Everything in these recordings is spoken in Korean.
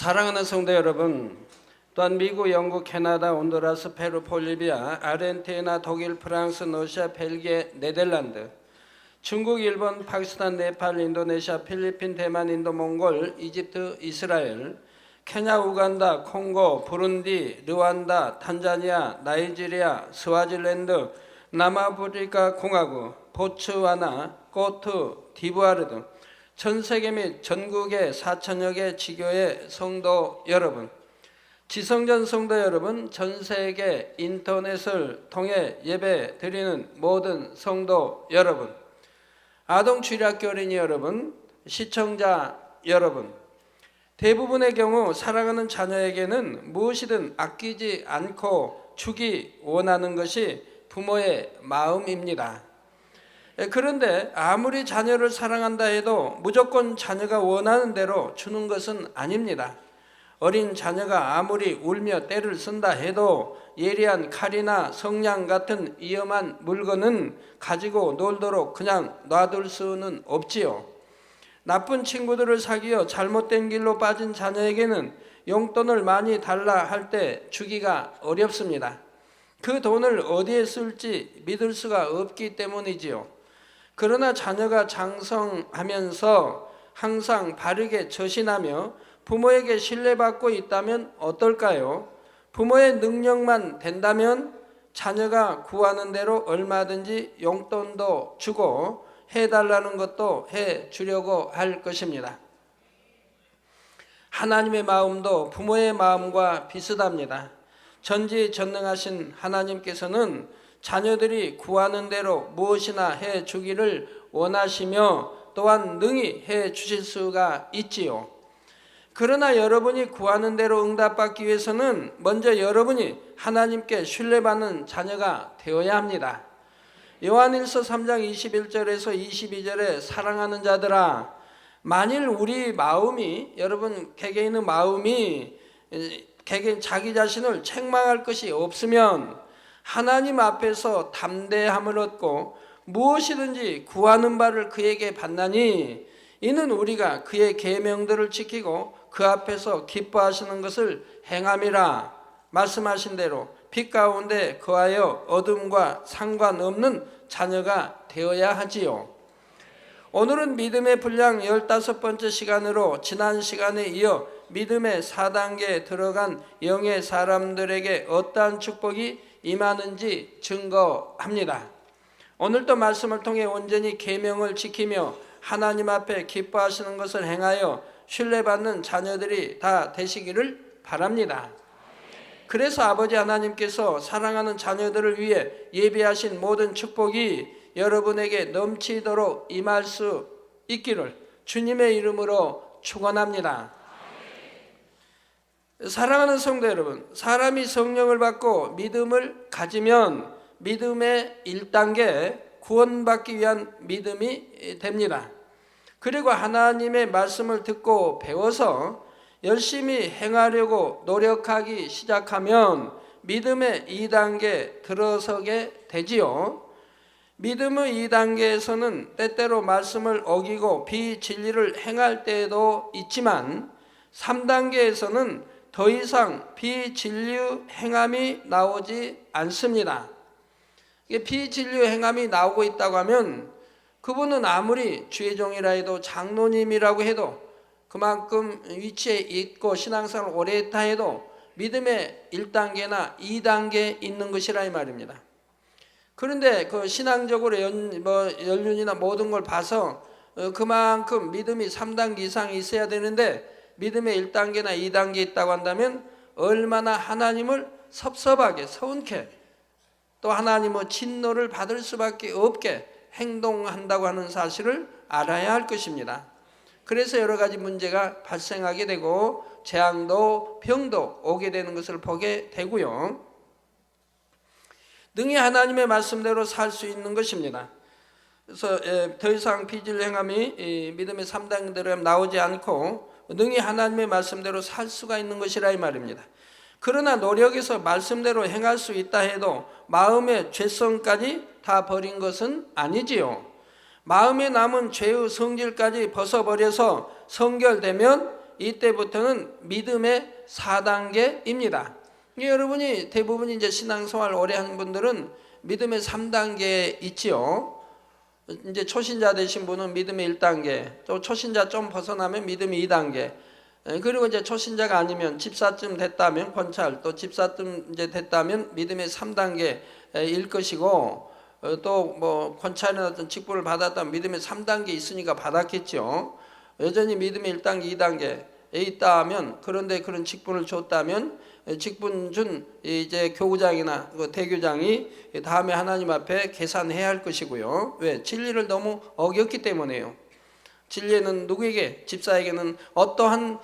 사랑하는 성도 여러분, 또한 미국, 영국, 캐나다, 온두라스, 페루, 볼리비아, 아르헨티나, 독일, 프랑스, 러시아, 벨기에, 네덜란드, 중국, 일본, 파키스탄, 네팔, 인도네시아, 필리핀, 대만, 인도, 몽골, 이집트, 이스라엘, 케냐, 우간다, 콩고, 부룬디, 르완다, 탄자니아, 나이지리아, 스와질랜드, 남아프리카 공화국, 보츠와나, 코트, 디부아르 등 전 세계 및 전국의 4천여 개 지교의 성도 여러분, 지성전 성도 여러분, 전 세계 인터넷을 통해 예배 드리는 모든 성도 여러분, 아동 주일학교 어린이 여러분, 시청자 여러분, 대부분의 경우 사랑하는 자녀에게는 무엇이든 아끼지 않고 주기 원하는 것이 부모의 마음입니다. 그런데 아무리 자녀를 사랑한다 해도 무조건 자녀가 원하는 대로 주는 것은 아닙니다. 어린 자녀가 아무리 울며 떼를 쓴다 해도 예리한 칼이나 성냥 같은 위험한 물건은 가지고 놀도록 그냥 놔둘 수는 없지요. 나쁜 친구들을 사귀어 잘못된 길로 빠진 자녀에게는 용돈을 많이 달라 할 때 주기가 어렵습니다. 그 돈을 어디에 쓸지 믿을 수가 없기 때문이지요. 그러나 자녀가 장성하면서 항상 바르게 처신하며 부모에게 신뢰받고 있다면 어떨까요? 부모의 능력만 된다면 자녀가 구하는 대로 얼마든지 용돈도 주고 해달라는 것도 해주려고 할 것입니다. 하나님의 마음도 부모의 마음과 비슷합니다. 전지전능하신 하나님께서는 자녀들이 구하는 대로 무엇이나 해주기를 원하시며 또한 능히 해주실 수가 있지요. 그러나 여러분이 구하는 대로 응답받기 위해서는 먼저 여러분이 하나님께 신뢰받는 자녀가 되어야 합니다. 요한일서 3장 21절에서 22절에 사랑하는 자들아, 만일 우리 마음이, 여러분 개개인의 마음이 개개인 자기 자신을 책망할 것이 없으면 하나님 앞에서 담대함을 얻고 무엇이든지 구하는 바를 그에게 받나니 이는 우리가 그의 계명들을 지키고 그 앞에서 기뻐하시는 것을 행함이라. 말씀하신 대로 빛 가운데 거하여 어둠과 상관없는 자녀가 되어야 하지요. 오늘은 믿음의 분량 15번째 시간으로 지난 시간에 이어 믿음의 4단계에 들어간 영의 사람들에게 어떠한 축복이 임하는지 증거합니다. 오늘도 말씀을 통해 온전히 계명을 지키며 하나님 앞에 기뻐하시는 것을 행하여 신뢰받는 자녀들이 다 되시기를 바랍니다. 그래서 아버지 하나님께서 사랑하는 자녀들을 위해 예비하신 모든 축복이 여러분에게 넘치도록 임할 수 있기를 주님의 이름으로 축원합니다. 사랑하는 성도 여러분, 사람이 성령을 받고 믿음을 가지면 믿음의 1단계 구원받기 위한 믿음이 됩니다. 그리고 하나님의 말씀을 듣고 배워서 열심히 행하려고 노력하기 시작하면 믿음의 2단계 들어서게 되지요. 믿음의 2단계에서는 때때로 말씀을 어기고 비진리를 행할 때도 있지만 3단계에서는 더 이상 비진리 행함이 나오지 않습니다. 비진리 행함이 나오고 있다고 하면 그분은 아무리 주의 종이라 해도 장로님이라고 해도 그만큼 위치에 있고 신앙생활을 오래 했다 해도 믿음의 1단계나 2단계에 있는 것이라 이 말입니다. 그런데 그 신앙적으로 연륜이나 모든 걸 봐서 그만큼 믿음이 3단계 이상이 있어야 되는데 믿음의 1단계나 2단계 있다고 한다면 얼마나 하나님을 섭섭하게 서운케 또 하나님의 진노를 받을 수밖에 없게 행동한다고 하는 사실을 알아야 할 것입니다. 그래서 여러 가지 문제가 발생하게 되고 재앙도 병도 오게 되는 것을 보게 되고요. 능히 하나님의 말씀대로 살 수 있는 것입니다. 그래서 더 이상 비진리 행함이 믿음의 3단계대로 나오지 않고 능히 하나님의 말씀대로 살 수가 있는 것이라 이 말입니다. 그러나 노력해서 말씀대로 행할 수 있다 해도 마음의 죄성까지 다 버린 것은 아니지요. 마음에 남은 죄의 성질까지 벗어버려서 성결되면 이때부터는 믿음의 4단계입니다. 여러분이 대부분 이제 신앙생활 오래 한 분들은 믿음의 3단계 있지요. 이제 초신자 되신 분은 믿음의 1단계, 또 초신자 좀 벗어나면 믿음의 2단계, 그리고 이제 초신자가 아니면 집사쯤 됐다면 권찰, 또 집사쯤 이제 됐다면 믿음의 3단계일 것이고, 또 뭐 권찰이나 어떤 직분을 받았다면 믿음의 3단계 있으니까 받았겠죠. 여전히 믿음의 1단계, 2단계에 있다면, 그런데 그런 직분을 줬다면 직분 준 이제 교구장이나 대교장이 다음에 하나님 앞에 계산해야 할 것이고요. 왜? 진리를 너무 어겼기 때문에요. 진리는 누구에게? 집사에게는 어떠한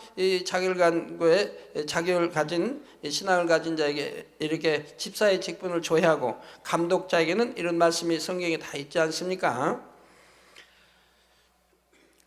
자격을 가진 신앙을 가진 자에게 이렇게 집사의 직분을 줘야 하고, 감독자에게는 이런 말씀이 성경에 다 있지 않습니까?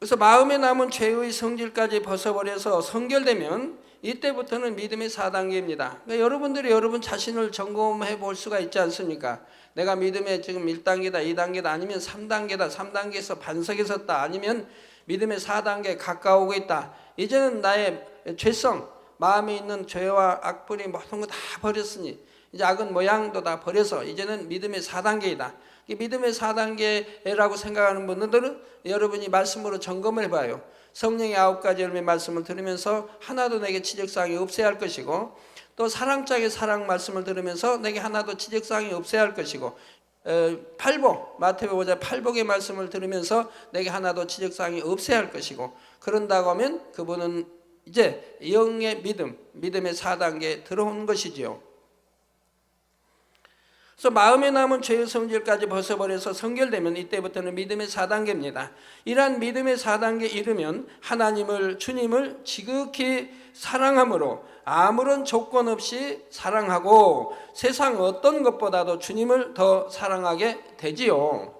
그래서 마음에 남은 죄의 성질까지 벗어버려서 성결되면 이때부터는 믿음의 4단계입니다. 그러니까 여러분들이 여러분 자신을 점검해 볼 수가 있지 않습니까? 내가 믿음의 지금 1단계다, 2단계다, 아니면 3단계다, 3단계에서 반석에 섰다, 아니면 믿음의 4단계에 가까우고 있다. 이제는 나의 죄성, 마음에 있는 죄와 악뿌리 모든 거 다 버렸으니, 이제 악은 모양도 다 버려서 이제는 믿음의 4단계이다. 믿음의 4단계라고 생각하는 분들은 여러분이 말씀으로 점검을 해봐요. 성령의 9가지 열매 말씀을 들으면서 하나도 내게 지적사항이 없어야 할 것이고, 또 사랑짝의 사랑 말씀을 들으면서 내게 하나도 지적사항이 없어야 할 것이고, 팔복, 마태복음 5장 팔복의 말씀을 들으면서 내게 하나도 지적사항이 없어야 할 것이고, 그런다고 하면 그분은 이제 영의 믿음의 4단계에 들어온 것이지요. 그래서 마음에 남은 죄의 성질까지 벗어버려서 성결되면 이때부터는 믿음의 4단계입니다. 이러한 믿음의 4단계에 이르면 하나님을, 주님을 지극히 사랑함으로 아무런 조건 없이 사랑하고 세상 어떤 것보다도 주님을 더 사랑하게 되지요.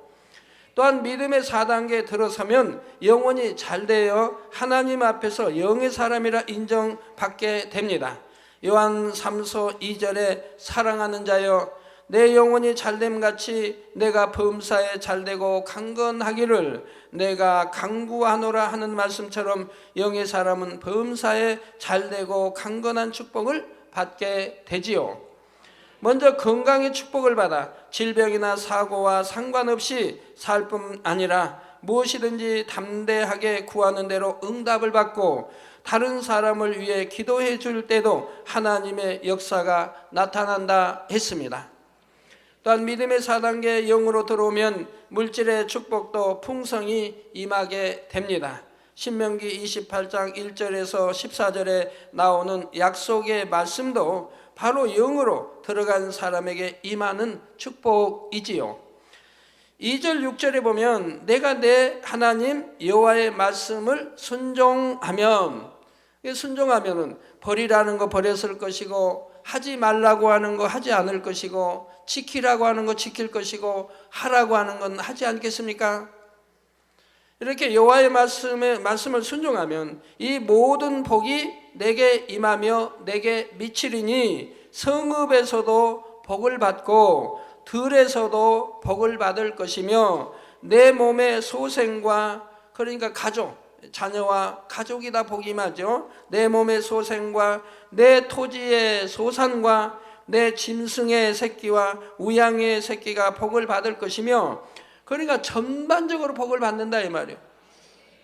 또한 믿음의 4단계에 들어서면 영혼이 잘되어 하나님 앞에서 영의 사람이라 인정받게 됩니다. 요한 3서 2절에 사랑하는 자여 내 영혼이 잘됨같이 내가 범사에 잘되고 강건하기를 내가 강구하노라 하는 말씀처럼 영의 사람은 범사에 잘되고 강건한 축복을 받게 되지요. 먼저 건강의 축복을 받아 질병이나 사고와 상관없이 살 뿐 아니라 무엇이든지 담대하게 구하는 대로 응답을 받고 다른 사람을 위해 기도해 줄 때도 하나님의 역사가 나타난다 했습니다. 또한 믿음의 4단계 영으로 들어오면 물질의 축복도 풍성히 임하게 됩니다. 신명기 28장 1절에서 14절에 나오는 약속의 말씀도 바로 영으로 들어간 사람에게 임하는 축복이지요. 2절 6절에 보면 내가 내 하나님 여호와의 말씀을 순종하면은 버리라는 거 버렸을 것이고, 하지 말라고 하는 거 하지 않을 것이고, 지키라고 하는 거 지킬 것이고, 하라고 하는 건 하지 않겠습니까? 이렇게 여호와의 말씀을 순종하면 이 모든 복이 내게 임하며 내게 미치리니 성읍에서도 복을 받고 들에서도 복을 받을 것이며 내 몸의 소생과, 그러니까 가족, 자녀와 가족이 다 복이 임하죠. 내 몸의 소생과 내 토지의 소산과 내 짐승의 새끼와 우양의 새끼가 복을 받을 것이며, 그러니까 전반적으로 복을 받는다 이 말이에요.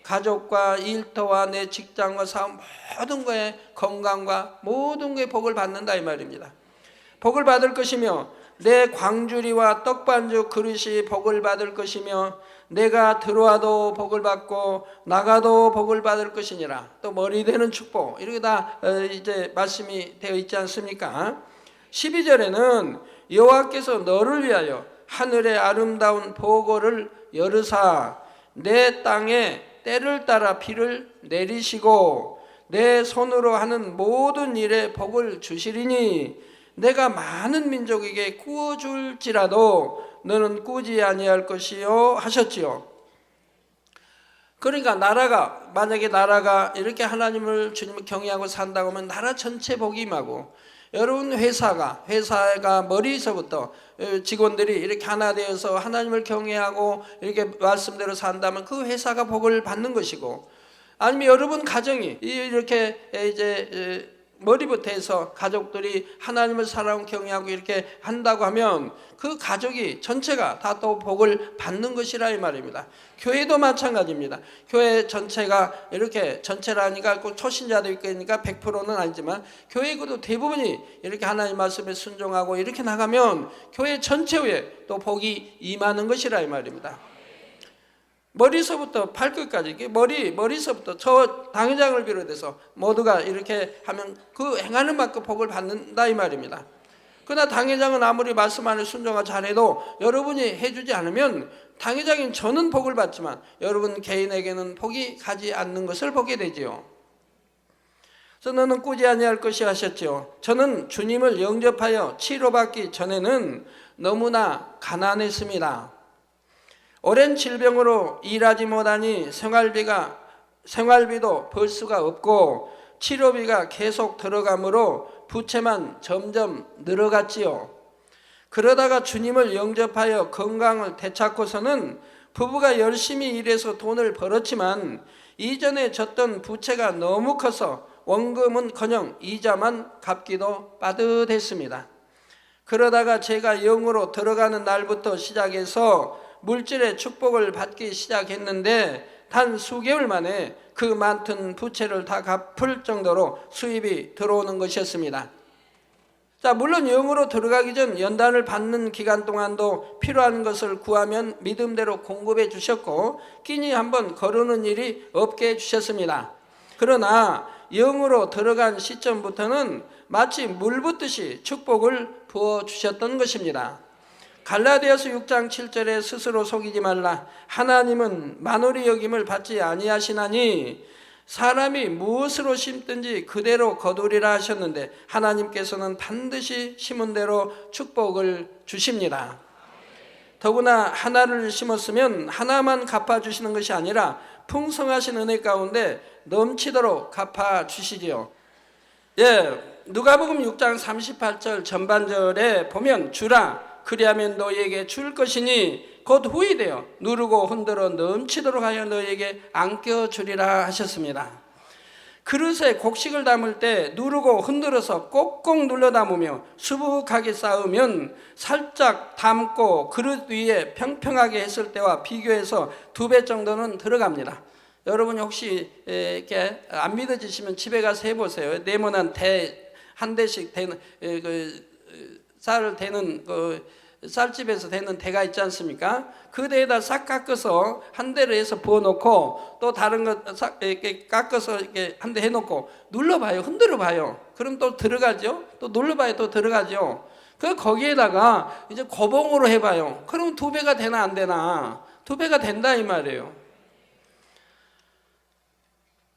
가족과 일터와 내 직장과 사업 모든 거에 건강과 모든 거에 복을 받는다 이 말입니다. 복을 받을 것이며 내 광주리와 떡반죽 그릇이 복을 받을 것이며 내가 들어와도 복을 받고 나가도 복을 받을 것이니라. 또 머리 되는 축복, 이렇게 다 이제 말씀이 되어 있지 않습니까? 12절에는 여호와께서 너를 위하여 하늘의 아름다운 보고를 열으사 내 땅에 때를 따라 비를 내리시고 내 손으로 하는 모든 일에 복을 주시리니 내가 많은 민족에게 구워줄지라도 너는 꾸지 아니할 것이요 하셨지요. 그러니까 만약에 나라가 이렇게 하나님을, 주님을 경외하고 산다고 하면 나라 전체 복이 임하고, 여러분 회사가 머리서부터 직원들이 이렇게 하나 되어서 하나님을 경외하고 이렇게 말씀대로 산다면 그 회사가 복을 받는 것이고, 아니면 여러분 가정이 이렇게 이제 머리부터 해서 가족들이 하나님을 사랑하고 경외하고 이렇게 한다고 하면 그 가족이 전체가 다 또 복을 받는 것이라 이 말입니다. 교회도 마찬가지입니다. 교회 전체가 이렇게 전체라니까 꼭 초신자도 있으니까 100%는 아니지만 교회도 대부분이 이렇게 하나님 말씀에 순종하고 이렇게 나가면 교회 전체 위에 또 복이 임하는 것이라 이 말입니다. 머리서부터 발끝까지, 머리서부터 저 당회장을 비롯해서 모두가 이렇게 하면 그 행하는 만큼 복을 받는다 이 말입니다. 그러나 당회장은 아무리 말씀 안에 순종을 잘해도 여러분이 해주지 않으면 당회장인 저는 복을 받지만 여러분 개인에게는 복이 가지 않는 것을 보게 되지요. 그래서 너는 꾸지 아니할 것이 하셨지요. 저는 주님을 영접하여 치료받기 전에는 너무나 가난했습니다. 오랜 질병으로 일하지 못하니 생활비도 벌 수가 없고 치료비가 계속 들어가므로 부채만 점점 늘어갔지요. 그러다가 주님을 영접하여 건강을 되찾고서는 부부가 열심히 일해서 돈을 벌었지만 이전에 졌던 부채가 너무 커서 원금은커녕 이자만 갚기도 빠듯했습니다. 그러다가 제가 영으로 들어가는 날부터 시작해서 물질의 축복을 받기 시작했는데 단 수개월 만에 그 많던 부채를 다 갚을 정도로 수입이 들어오는 것이었습니다. 자, 물론 영으로 들어가기 전 연단을 받는 기간 동안도 필요한 것을 구하면 믿음대로 공급해 주셨고 끼니 한번 거르는 일이 없게 해주셨습니다. 그러나 영으로 들어간 시점부터는 마치 물 붓듯이 축복을 부어주셨던 것입니다. 갈라디아서 6장 7절에 스스로 속이지 말라. 하나님은 만홀히 여김을 받지 아니하시나니 사람이 무엇으로 심든지 그대로 거두리라 하셨는데 하나님께서는 반드시 심은 대로 축복을 주십니다. 더구나 하나를 심었으면 하나만 갚아주시는 것이 아니라 풍성하신 은혜 가운데 넘치도록 갚아주시지요. 누가복음 6장 38절 전반절에 보면 주라 그리하면 너희에게 줄 것이니 곧 후이 되어 누르고 흔들어 넘치도록 하여 너희에게 안겨주리라 하셨습니다. 그릇에 곡식을 담을 때 누르고 흔들어서 꼭꼭 눌러 담으며 수북하게 쌓으면 살짝 담고 그릇 위에 평평하게 했을 때와 비교해서 2배 정도는 들어갑니다. 여러분 혹시 이렇게 안 믿어지시면 집에 가서 해보세요. 네모난 한 대씩 되는 쌀을 대는 쌀집에서 되는 대가 있지 않습니까? 그 대에다 싹 깎아서 한 대를 해서 부어놓고 또 다른 거 싹 이렇게 깎아서 이렇게 한 대 해놓고 눌러봐요, 흔들어봐요. 그럼 또 들어가죠. 또 눌러봐요, 또 들어가죠. 거기에다가 이제 고봉으로 해봐요. 그럼 2배가 되나 안 되나? 2배가 된다 이 말이에요.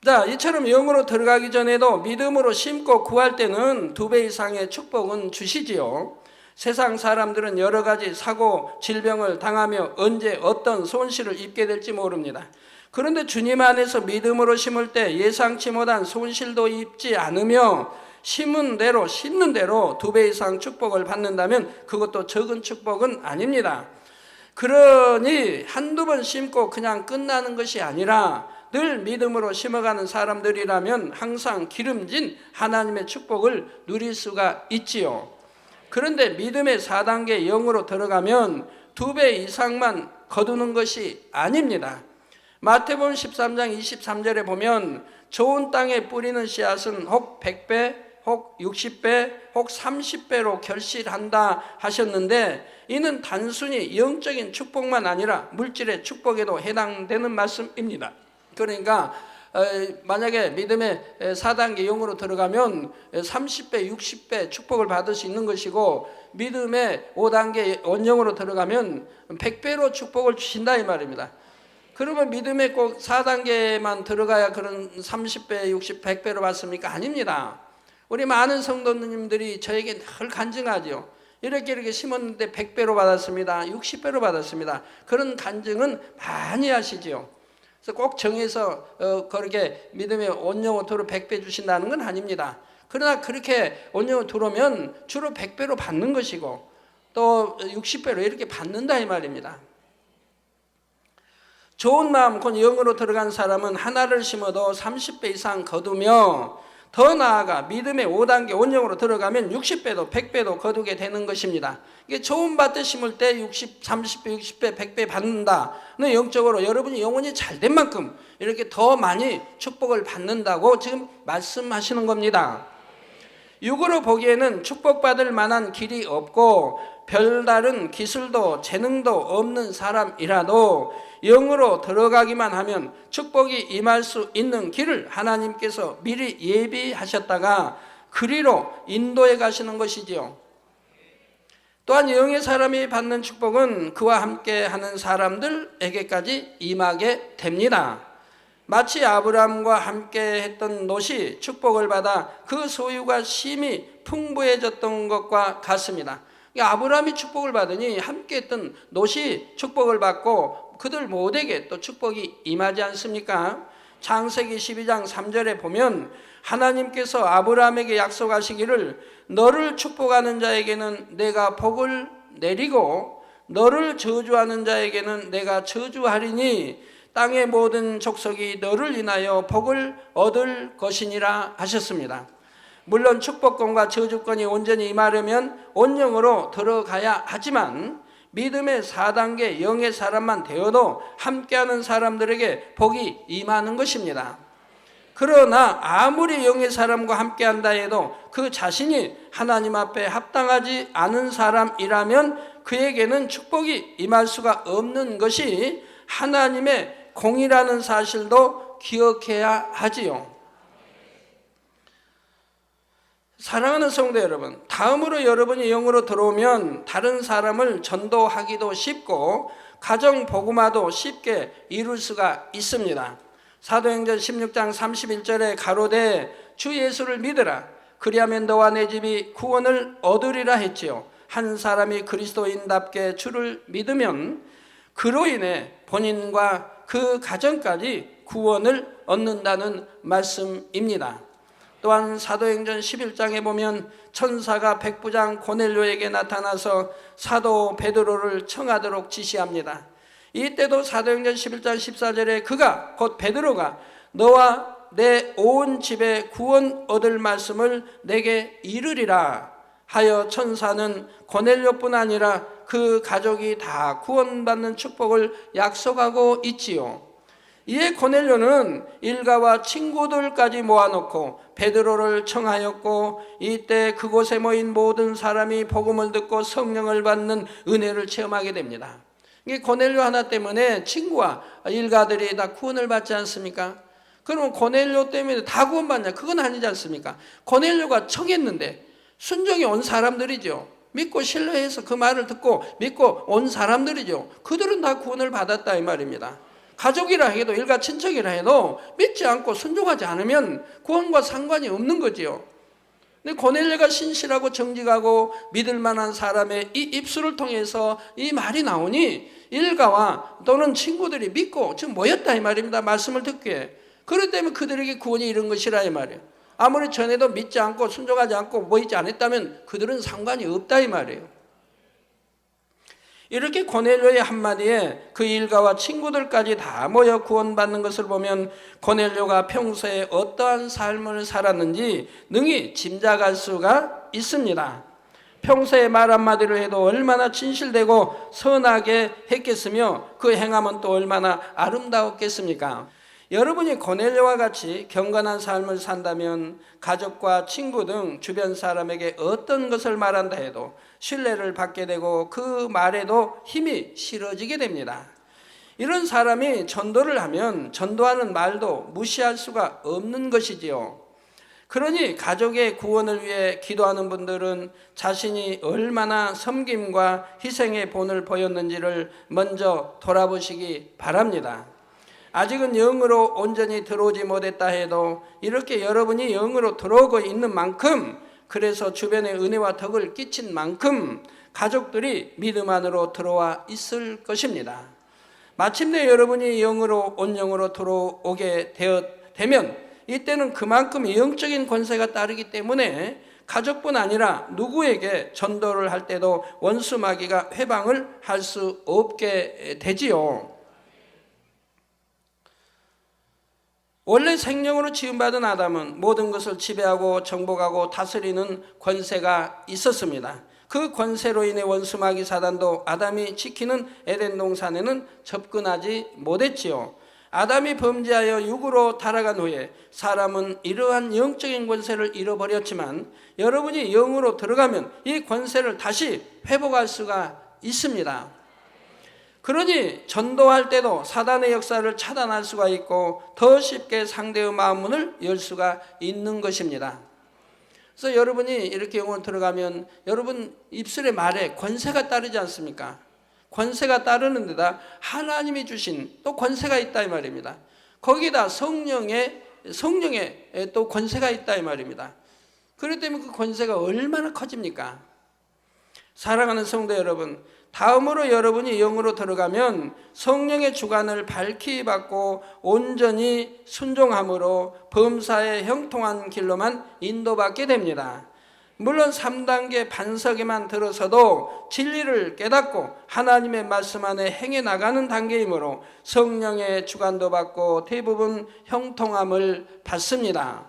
자, 이처럼 영으로 들어가기 전에도 믿음으로 심고 구할 때는 2배 이상의 축복은 주시지요. 세상 사람들은 여러 가지 사고, 질병을 당하며 언제 어떤 손실을 입게 될지 모릅니다. 그런데 주님 안에서 믿음으로 심을 때 예상치 못한 손실도 입지 않으며 심는 대로 2배 이상 축복을 받는다면 그것도 적은 축복은 아닙니다. 그러니 한두 번 심고 그냥 끝나는 것이 아니라 늘 믿음으로 심어가는 사람들이라면 항상 기름진 하나님의 축복을 누릴 수가 있지요. 그런데 믿음의 4단계 영으로 들어가면 2배 이상만 거두는 것이 아닙니다. 마태복음 13장 23절에 보면 좋은 땅에 뿌리는 씨앗은 혹 100배, 혹 60배, 혹 30배로 결실한다 하셨는데 이는 단순히 영적인 축복만 아니라 물질의 축복에도 해당되는 말씀입니다. 그러니까 만약에 믿음의 4단계 영으로 들어가면 30배, 60배 축복을 받을 수 있는 것이고 믿음의 5단계 원영으로 들어가면 100배로 축복을 주신다 이 말입니다. 그러면 믿음의 꼭 4단계만 들어가야 그런 30배, 60, 100배로 받습니까? 아닙니다. 우리 많은 성도님들이 저에게 늘 간증하죠. 이렇게 심었는데 100배로 받았습니다. 60배로 받았습니다. 그런 간증은 많이 하시죠. 그래서 꼭 정해서 그렇게 믿음의 온영호토로 100배 주신다는 건 아닙니다. 그러나 그렇게 온영호 들어오면 주로 100배로 받는 것이고 또 60배로 이렇게 받는다 이 말입니다. 좋은 마음, 곧 영으로 들어간 사람은 하나를 심어도 30배 이상 거두며 더 나아가 믿음의 5단계 온영으로 들어가면 60배도 100배도 거두게 되는 것입니다. 이게 좋은 밭에 심을 때 60, 30배, 60배, 100배 받는다. 영적으로 여러분이 영혼이 잘된 만큼 이렇게 더 많이 축복을 받는다고 지금 말씀하시는 겁니다. 육으로 보기에는 축복받을 만한 길이 없고 별다른 기술도 재능도 없는 사람이라도 영으로 들어가기만 하면 축복이 임할 수 있는 길을 하나님께서 미리 예비하셨다가 그리로 인도해 가시는 것이지요. 또한 영의 사람이 받는 축복은 그와 함께 하는 사람들에게까지 임하게 됩니다. 마치 아브라함과 함께 했던 롯이 축복을 받아 그 소유가 심히 풍부해졌던 것과 같습니다. 아브라함이 축복을 받으니 함께 했던 롯이 축복을 받고 그들 모두에게 또 축복이 임하지 않습니까? 창세기 12장 3절에 보면 하나님께서 아브라함에게 약속하시기를 너를 축복하는 자에게는 내가 복을 내리고 너를 저주하는 자에게는 내가 저주하리니 땅의 모든 족속이 너를 인하여 복을 얻을 것이니라 하셨습니다. 물론 축복권과 저주권이 온전히 임하려면 온영으로 들어가야 하지만 믿음의 4단계 영의 사람만 되어도 함께하는 사람들에게 복이 임하는 것입니다. 그러나 아무리 영의 사람과 함께한다 해도 그 자신이 하나님 앞에 합당하지 않은 사람이라면 그에게는 축복이 임할 수가 없는 것이 하나님의 공이라는 사실도 기억해야 하지요. 사랑하는 성도 여러분, 다음으로 여러분이 영으로 들어오면 다른 사람을 전도하기도 쉽고 가정 복음화도 쉽게 이룰 수가 있습니다. 사도행전 16장 31절에 가로되 주 예수를 믿으라 그리하면 너와 내 집이 구원을 얻으리라 했지요. 한 사람이 그리스도인답게 주를 믿으면 그로 인해 본인과 그 가정까지 구원을 얻는다는 말씀입니다. 또한 사도행전 11장에 보면 천사가 백부장 고넬료에게 나타나서 사도 베드로를 청하도록 지시합니다. 이때도 사도행전 11장 14절에 그가 곧 베드로가 너와 내 온 집에 구원 얻을 말씀을 내게 이르리라 하여 천사는 고넬료뿐 아니라 그 가족이 다 구원받는 축복을 약속하고 있지요. 이에 고넬료는 일가와 친구들까지 모아놓고 베드로를 청하였고 이때 그곳에 모인 모든 사람이 복음을 듣고 성령을 받는 은혜를 체험하게 됩니다. 이 고넬료 하나 때문에 친구와 일가들이 다 구원을 받지 않습니까? 그러면 고넬료 때문에 다 구원받냐? 그건 아니지 않습니까? 고넬료가 청했는데 순종이 온 사람들이죠. 믿고 신뢰해서 그 말을 듣고 믿고 온 사람들이죠. 그들은 다 구원을 받았다 이 말입니다. 가족이라 해도 일가 친척이라 해도 믿지 않고 순종하지 않으면 구원과 상관이 없는 거지요. 근데 고넬료가 신실하고 정직하고 믿을 만한 사람의 이 입술을 통해서 이 말이 나오니 일가와 또는 친구들이 믿고 지금 모였다 이 말입니다. 말씀을 듣기에. 그렇기 때문에 그들에게 구원이 이른 것이라 이 말이에요. 아무리 전에도 믿지 않고 순종하지 않고 모이지 않았다면 그들은 상관이 없다 이 말이에요. 이렇게 고넬료의 한마디에 그 일가와 친구들까지 다 모여 구원받는 것을 보면 고넬료가 평소에 어떠한 삶을 살았는지 능히 짐작할 수가 있습니다. 평소에 말 한마디로 해도 얼마나 진실되고 선하게 했겠으며 그 행함은 또 얼마나 아름다웠겠습니까? 여러분이 고넬료와 같이 경건한 삶을 산다면 가족과 친구 등 주변 사람에게 어떤 것을 말한다 해도 신뢰를 받게 되고 그 말에도 힘이 실어지게 됩니다. 이런 사람이 전도를 하면 전도하는 말도 무시할 수가 없는 것이지요. 그러니 가족의 구원을 위해 기도하는 분들은 자신이 얼마나 섬김과 희생의 본을 보였는지를 먼저 돌아보시기 바랍니다. 아직은 영으로 온전히 들어오지 못했다 해도 이렇게 여러분이 영으로 들어오고 있는 만큼, 그래서 주변에 은혜와 덕을 끼친 만큼 가족들이 믿음 안으로 들어와 있을 것입니다. 마침내 여러분이 영으로 온영으로 들어오게 되면 이때는 그만큼 영적인 권세가 따르기 때문에 가족뿐 아니라 누구에게 전도를 할 때도 원수 마귀가 회방을 할 수 없게 되지요. 원래 생명으로 지음받은 아담은 모든 것을 지배하고 정복하고 다스리는 권세가 있었습니다. 그 권세로 인해 원수 마귀 사단도 아담이 지키는 에덴 동산에는 접근하지 못했지요. 아담이 범죄하여 육으로 타락한 후에 사람은 이러한 영적인 권세를 잃어버렸지만 여러분이 영으로 들어가면 이 권세를 다시 회복할 수가 있습니다. 그러니 전도할 때도 사단의 역사를 차단할 수가 있고 더 쉽게 상대의 마음문을 열 수가 있는 것입니다. 그래서 여러분이 이렇게 영으로 들어가면 여러분 입술의 말에 권세가 따르지 않습니까? 권세가 따르는 데다 하나님이 주신 또 권세가 있다 이 말입니다. 거기다 성령의 또 권세가 있다 이 말입니다. 그렇기 때문에 그 권세가 얼마나 커집니까? 사랑하는 성도 여러분, 다음으로 여러분이 영으로 들어가면 성령의 주관을 밝히 받고 온전히 순종함으로 범사에 형통한 길로만 인도받게 됩니다. 물론 3단계 반석에만 들어서도 진리를 깨닫고 하나님의 말씀 안에 행해 나가는 단계이므로 성령의 주관도 받고 대부분 형통함을 받습니다.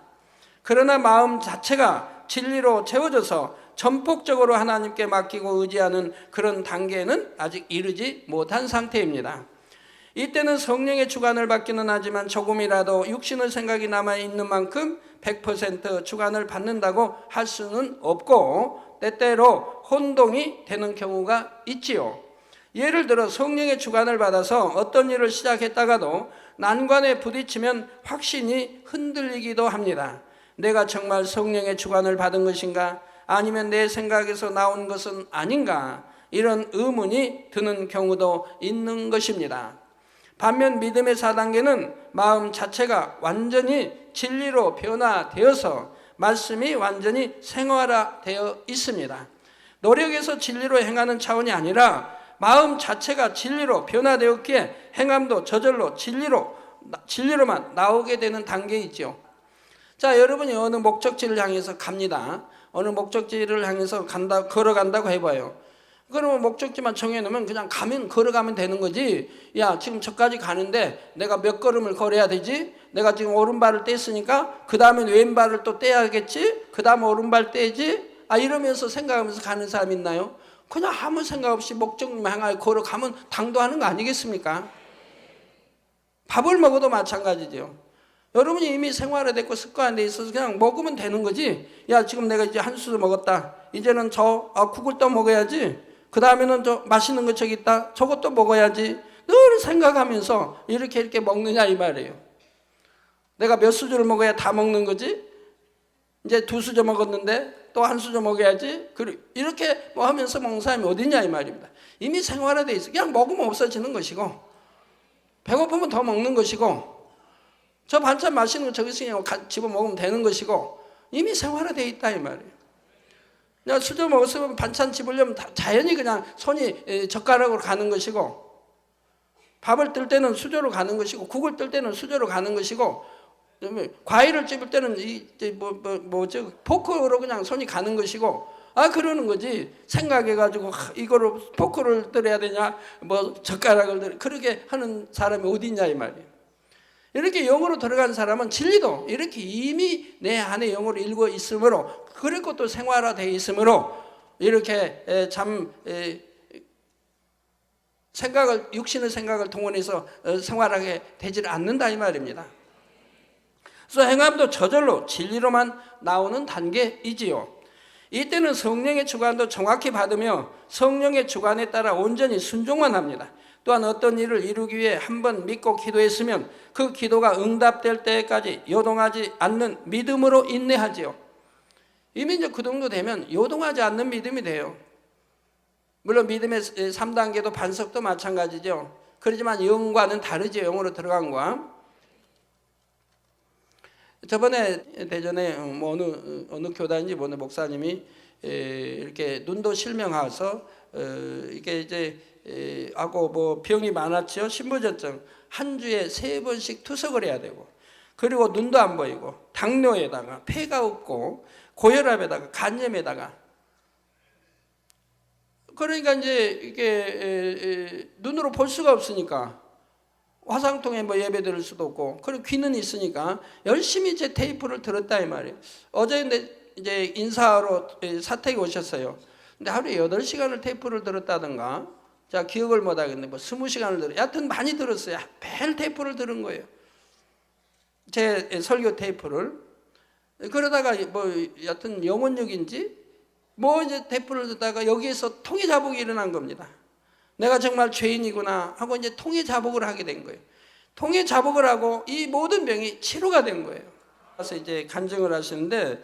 그러나 마음 자체가 진리로 채워져서 전폭적으로 하나님께 맡기고 의지하는 그런 단계에는 아직 이르지 못한 상태입니다. 이때는 성령의 주관을 받기는 하지만 조금이라도 육신의 생각이 남아있는 만큼 100% 주관을 받는다고 할 수는 없고 때때로 혼동이 되는 경우가 있지요. 예를 들어 성령의 주관을 받아서 어떤 일을 시작했다가도 난관에 부딪히면 확신이 흔들리기도 합니다. 내가 정말 성령의 주관을 받은 것인가? 아니면 내 생각에서 나온 것은 아닌가? 이런 의문이 드는 경우도 있는 것입니다. 반면 믿음의 4단계는 마음 자체가 완전히 진리로 변화되어서 말씀이 완전히 생활화되어 있습니다. 노력해서 진리로 행하는 차원이 아니라 마음 자체가 진리로 변화되었기에 행함도 저절로 진리로만 나오게 되는 단계이죠. 자, 여러분이 어느 목적지를 향해서 갑니다. 어느 목적지를 향해서 걸어간다고 해봐요. 그러면 목적지만 정해놓으면 그냥 걸어가면 되는 거지. 야, 지금 저까지 가는데 내가 몇 걸음을 걸어야 되지? 내가 지금 오른발을 뗐으니까 그 다음에 왼발을 또 떼야겠지? 그 다음에 오른발 떼지? 이러면서 생각하면서 가는 사람 있나요? 그냥 아무 생각 없이 목적만 향하여 걸어가면 당도하는 거 아니겠습니까? 밥을 먹어도 마찬가지죠. 여러분이 이미 생활화됐고 습관돼 있어서 그냥 먹으면 되는 거지. 야, 지금 내가 이제 한 수저 먹었다. 이제는 국을 또 먹어야지. 그 다음에는 저 맛있는 거 저기 있다. 저것도 먹어야지. 늘 생각하면서 이렇게 먹느냐 이 말이에요. 내가 몇 수저를 먹어야 다 먹는 거지? 이제 2수저 먹었는데 또 1수저 먹어야지. 이렇게 하면서 먹는 사람이 어디냐 이 말입니다. 이미 생활화돼 있어. 그냥 먹으면 없어지는 것이고 배고프면 더 먹는 것이고 저 반찬 맛있는 거 저기 있으니까 집어 먹으면 되는 것이고 이미 생활화되어 있다 이 말이에요. 그냥 수저 먹었으면 반찬 집으려면 자연히 그냥 손이 젓가락으로 가는 것이고 밥을 뜰 때는 수저로 가는 것이고 국을 뜰 때는 수저로 가는 것이고 과일을 찝을 때는 포크로 그냥 손이 가는 것이고 그러는 거지. 생각해가지고 이거로 포크를 들어야 되냐 젓가락을 그렇게 하는 사람이 어디 있냐 이 말이에요. 이렇게 영으로 들어간 사람은 진리도 이렇게 이미 내 안에 영으로 읽어 있으므로 그리고 또 생활화되어 있으므로 이렇게 육신의 생각을 동원해서 생활하게 되질 않는다 이 말입니다. 그래서 행함도 저절로 진리로만 나오는 단계이지요. 이때는 성령의 주관도 정확히 받으며 성령의 주관에 따라 온전히 순종만 합니다. 또한 어떤 일을 이루기 위해 한번 믿고 기도했으면 그 기도가 응답될 때까지 요동하지 않는 믿음으로 인내하지요. 이미 이제 그 정도 되면 요동하지 않는 믿음이 돼요. 물론 믿음의 3단계도 반석도 마찬가지죠. 그렇지만 영과는 다르죠. 영으로 들어간 거와. 저번에 대전에 어느 교단인지 어느 목사님이 이렇게 눈도 실명하서 이게 이제 하고 병이 많았죠. 신부전증 한 주에 3번씩 투석을 해야 되고 그리고 눈도 안 보이고 당뇨에다가 폐가 없고 고혈압에다가 간염에다가 그러니까 이제 이게 눈으로 볼 수가 없으니까 화상통에 뭐 예배 드릴 수도 없고, 그리고 귀는 있으니까 열심히 제 테이프를 들었다 이 말이에요. 어제 이제 인사하러 사택에 오셨어요. 근데 하루에 8시간을 테이프를 들었다든가, 자 기억을 못 하겠네, 뭐 20시간을 들어, 여하튼 많이 들었어요. 매일 테이프를 들은 거예요, 제 설교 테이프를. 그러다가 뭐 여하튼 영혼육인지 뭐 이제 테이프를 듣다가 여기에서 통해 자복이 일어난 겁니다. 내가 정말 죄인이구나 하고 이제 통해 자복을 하게 된 거예요. 통해 자복을 하고 이 모든 병이 치료가 된 거예요. 그래서 이제 간증을 하시는데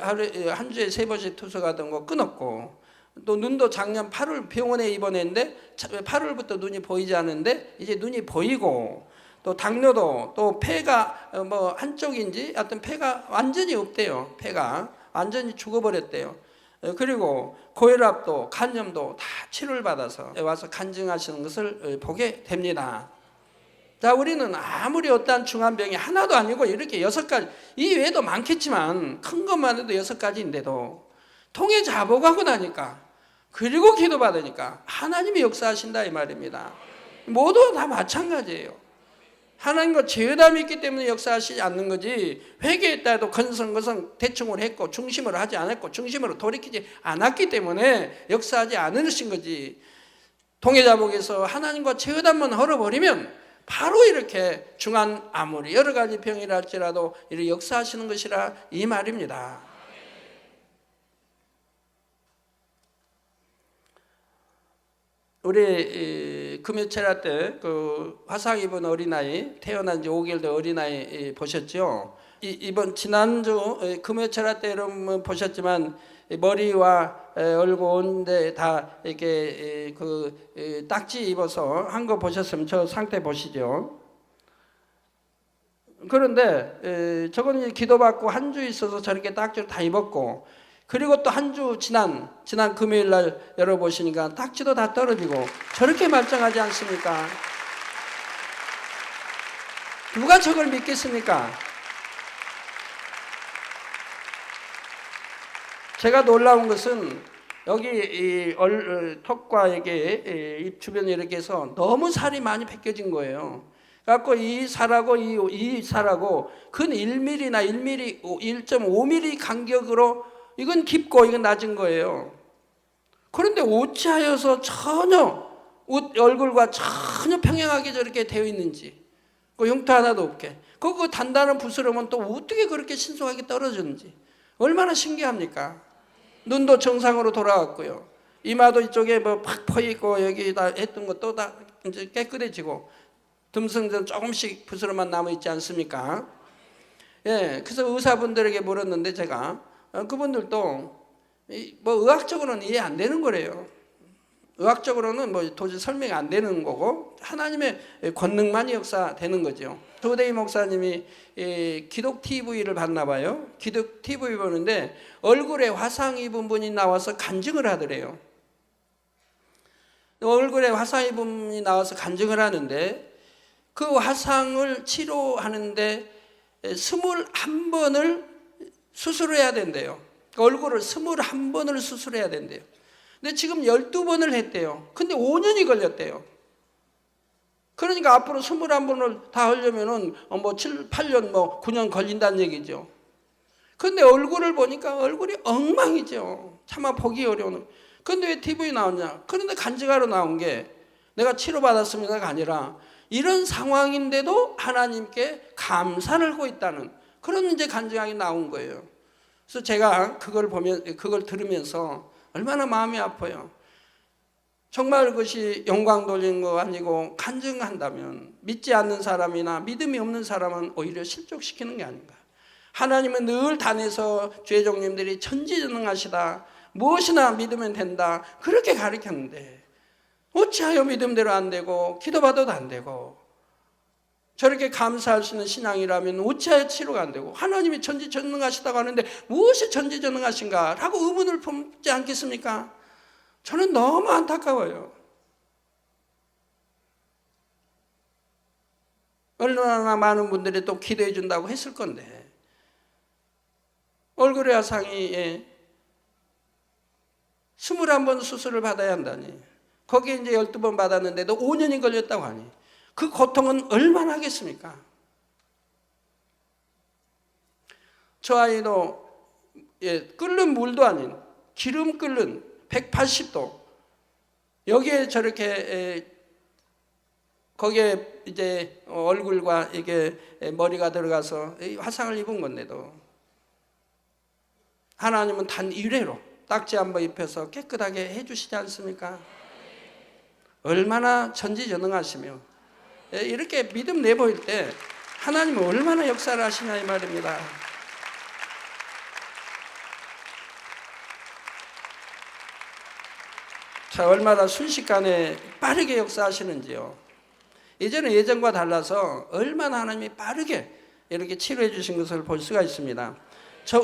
하루에 한 주에 3번씩 투석하던 거 끊었고, 또 눈도 작년 8월 병원에 입원했는데 8월부터 눈이 보이지 않는데 이제 눈이 보이고, 또 당뇨도, 또 폐가 뭐 한쪽인지 하여튼 폐가 완전히 없대요. 폐가 완전히 죽어버렸대요. 그리고 고혈압도 간염도 다 치료를 받아서 와서 간증하시는 것을 보게 됩니다. 자, 우리는 아무리 어떠한 중환병이 하나도 아니고 이렇게 6가지, 이 외에도 많겠지만 큰 것만 해도 6가지인데도 통해 자복하고 나니까, 그리고 기도받으니까 하나님이 역사하신다 이 말입니다. 모두 다 마찬가지예요. 하나님과 죄담이 있기 때문에 역사하시지 않는 거지, 회개했다 해도 건성건성 대충을 했고 중심으로 하지 않았고 중심으로 돌이키지 않았기 때문에 역사하지 않으신 거지. 통해자복에서 하나님과 죄담만 헐어버리면 바로 이렇게 중한, 아무리 여러 가지 병이라 할지라도 이렇게 역사하시는 것이라 이 말입니다. 우리 금요체라 때 그 화상 입은 어린아이, 태어난 지 5개월 된 어린아이 보셨죠? 이번 지난주 금요체라 때 여러분 보셨지만 머리와 얼굴 온데 다 이렇게 그 딱지 입어서 한 거 보셨으면 저 상태 보시죠. 그런데 저거는 기도받고 한 주 있어서 저렇게 딱지를 다 입었고, 그리고 또 한 주 지난 금요일 날 열어보시니까 딱지도 다 떨어지고 저렇게 말짱하지 않습니까? 누가 저걸 믿겠습니까? 제가 놀라운 것은 여기 턱과 이게 입 주변에 이렇게 해서 너무 살이 많이 벗겨진 거예요. 그래갖고 이 살하고 이 살하고 근 1mm나 1mm, 1.5mm 간격으로 이건 깊고 이건 낮은 거예요. 그런데 어찌하여서 전혀 얼굴과 전혀 평행하게 저렇게 되어 있는지, 그 흉터 하나도 없게, 그 단단한 부스럼은 또 어떻게 그렇게 신속하게 떨어졌는지 얼마나 신기합니까? 눈도 정상으로 돌아왔고요. 이마도 이쪽에 뭐 팍 퍼 있고 여기다 했던 것도 다 이제 깨끗해지고, 듬성전 조금씩 부스럼만 남아 있지 않습니까? 예, 그래서 의사분들에게 물었는데 제가 그분들도 뭐 의학적으로는 이해 안 되는 거래요. 의학적으로는 뭐 도저히 설명이 안 되는 거고 하나님의 권능만이 역사되는 거죠. 조대희 목사님이 기독 TV를 봤나 봐요. 기독 TV 보는데 얼굴에 화상 입은 분이 나와서 간증을 하더래요. 얼굴에 화상 입은 분이 나와서 간증을 하는데 그 화상을 치료하는데 21번을 수술해야 된대요. 얼굴을 21번을 수술해야 된대요. 근데 지금 12번을 했대요. 근데 5년이 걸렸대요. 그러니까 앞으로 21번을 다 하려면은 뭐 7, 8년, 뭐 9년 걸린다는 얘기죠. 근데 얼굴을 보니까 얼굴이 엉망이죠. 차마 보기 어려운. 근데 왜 TV에 나오냐? 그런데 간증하러 나온 게 내가 치료받았습니다가 아니라 이런 상황인데도 하나님께 감사를 하고 있다는 그런 이제 간증하게 나온 거예요. 그래서 제가 그걸 들으면서 얼마나 마음이 아파요. 정말 그것이 영광 돌리는 거 아니고 간증한다면 믿지 않는 사람이나 믿음이 없는 사람은 오히려 실족시키는 게 아닌가. 하나님은 늘 단에서 죄종님들이 천지전능하시다, 무엇이나 믿으면 된다, 그렇게 가르쳤는데 어찌하여 믿음대로 안 되고 기도받아도 안 되고, 저렇게 감사할 수 있는 신앙이라면 어찌하여 치료가 안 되고, 하나님이 천지전능하시다고 하는데 무엇이 천지전능하신가 라고 의문을 품지 않겠습니까? 저는 너무 안타까워요. 얼마나 많은 분들이 또 기도해 준다고 했을 건데 얼굴의 화상이 21번 수술을 받아야 한다니, 거기에 이제 12번 받았는데도 5년이 걸렸다고 하니, 그 고통은 얼마나 하겠습니까? 저 아이도 끓는 물도 아닌 기름 끓는 180도 여기에 저렇게 거기에 이제 얼굴과 이게 머리가 들어가서 화상을 입은 건데도 하나님은 단 일회로 딱지 한번 입혀서 깨끗하게 해주시지 않습니까? 얼마나 전지전능하시며 이렇게 믿음 내보일 때 하나님은 얼마나 역사를 하시냐 이 말입니다. 자, 얼마나 순식간에 빠르게 역사하시는지요. 이제는 예전과 달라서 얼마나 하나님이 빠르게 이렇게 치료해 주신 것을 볼 수가 있습니다.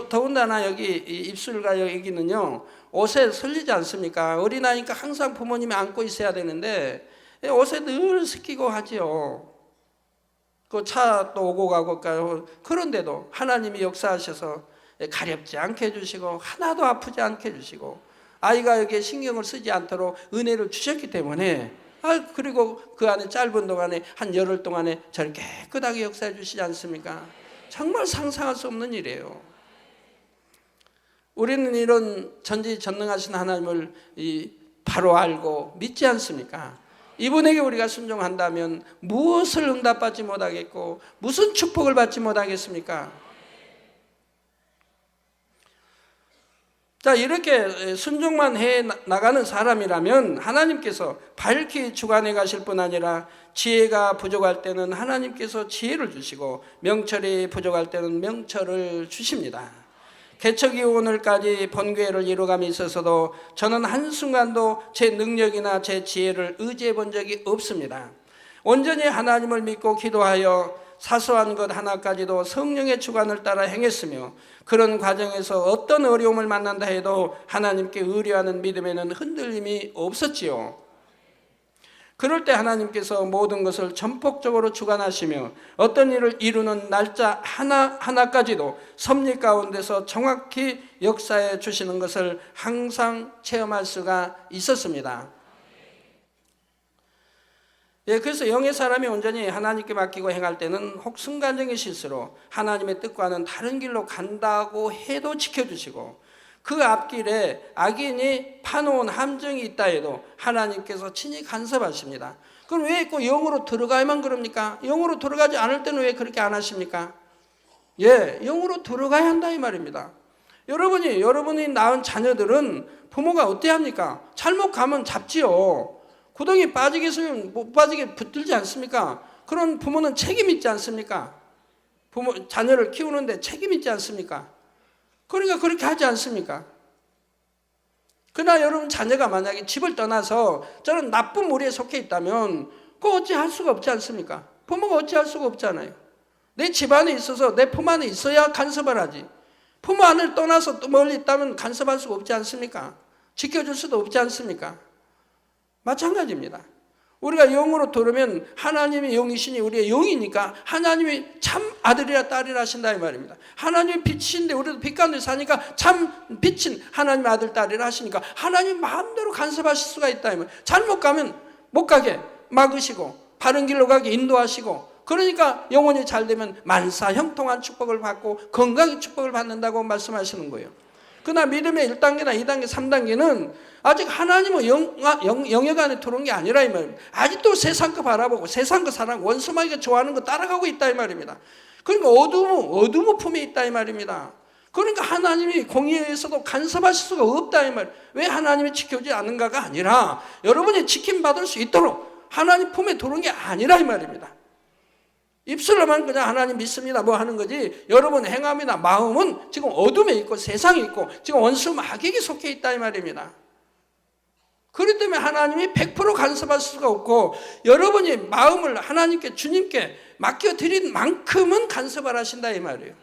더군다나 여기 입술과 여기는요 옷에 설리지 않습니까? 어린아이니까 항상 부모님이 안고 있어야 되는데 옷에 늘 습기고 하지요. 그 차도 오고 가고 그런데도 하나님이 역사하셔서 가렵지 않게 해주시고 하나도 아프지 않게 해주시고 아이가 여기에 신경을 쓰지 않도록 은혜를 주셨기 때문에 그리고 그 안에 짧은 동안에 한 열흘 동안에 저렇게 깨끗하게 역사해 주시지 않습니까? 정말 상상할 수 없는 일이에요. 우리는 이런 전지전능하신 하나님을 바로 알고 믿지 않습니까? 이분에게 우리가 순종한다면 무엇을 응답받지 못하겠고 무슨 축복을 받지 못하겠습니까? 자, 이렇게 순종만 해 나가는 사람이라면 하나님께서 밝히 주관해 가실 뿐 아니라 지혜가 부족할 때는 하나님께서 지혜를 주시고 명철이 부족할 때는 명철을 주십니다. 개척이 오늘까지 본교회를 이루감에 있어서도 저는 한순간도 제 능력이나 제 지혜를 의지해 본 적이 없습니다. 온전히 하나님을 믿고 기도하여 사소한 것 하나까지도 성령의 주관을 따라 행했으며 그런 과정에서 어떤 어려움을 만난다 해도 하나님께 의뢰하는 믿음에는 흔들림이 없었지요. 그럴 때 하나님께서 모든 것을 전폭적으로 주관하시며 어떤 일을 이루는 날짜 하나하나까지도 섭리 가운데서 정확히 역사해 주시는 것을 항상 체험할 수가 있었습니다. 그래서 영의 사람이 온전히 하나님께 맡기고 행할 때는 혹 순간적인 실수로 하나님의 뜻과는 다른 길로 간다고 해도 지켜주시고 그 앞길에 악인이 파놓은 함정이 있다 해도 하나님께서 친히 간섭하십니다. 그럼 왜 꼭 영으로 들어가야만 그럽니까? 영으로 들어가지 않을 때는 왜 그렇게 안 하십니까? 영으로 들어가야 한다 이 말입니다. 여러분이 낳은 자녀들은 부모가 어때야 합니까? 잘못 가면 잡지요. 구덩이 빠지게 있으면 못 빠지게 붙들지 않습니까? 그런 부모는 책임 있지 않습니까? 자녀를 키우는데 책임 있지 않습니까? 그러니까 그렇게 하지 않습니까? 그러나 여러분 자녀가 만약에 집을 떠나서 저는 나쁜 무리에 속해 있다면 그거 어찌할 수가 없지 않습니까? 부모가 어찌할 수가 없잖아요. 내 집 안에 있어서 내 품 안에 있어야 간섭을 하지. 부모 안을 떠나서 또 멀리 있다면 간섭할 수가 없지 않습니까? 지켜줄 수도 없지 않습니까? 마찬가지입니다. 우리가 영으로 들으면 하나님의 영이시니 우리의 영이니까 하나님이 참 아들이라 딸이라 하신다 이 말입니다. 하나님이 빛이신데 우리도 빛 가운데 사니까 참 빛인 하나님의 아들 딸이라 하시니까 하나님 마음대로 간섭하실 수가 있다 이 말입니다. 잘못 가면 못 가게 막으시고 바른 길로 가게 인도하시고 그러니까 영혼이 잘 되면 만사 형통한 축복을 받고 건강의 축복을 받는다고 말씀하시는 거예요. 그러나 믿음의 1단계나 2단계, 3단계는 아직 하나님의 영역 안에 들어온 게 아니라 이 말입니다. 아직도 세상 거 바라보고 세상 거 사랑, 원수마귀가 좋아하는 거 따라가고 있다 이 말입니다. 그러니까 어둠의 품에 있다 이 말입니다. 그러니까 하나님이 공의에 의해서도 간섭하실 수가 없다 이 말. 왜 하나님이 지켜주지 않는가가 아니라 여러분이 지킴받을 수 있도록 하나님 품에 들어온 게 아니라 이 말입니다. 입술로만 그냥 하나님 믿습니다 뭐 하는 거지 여러분 행함이나 마음은 지금 어둠에 있고 세상에 있고 지금 원수 마귀에게 속해 있다 이 말입니다. 그렇기 때문에 하나님이 100% 간섭할 수가 없고 여러분이 마음을 하나님께 주님께 맡겨드린 만큼은 간섭을 하신다 이 말이에요.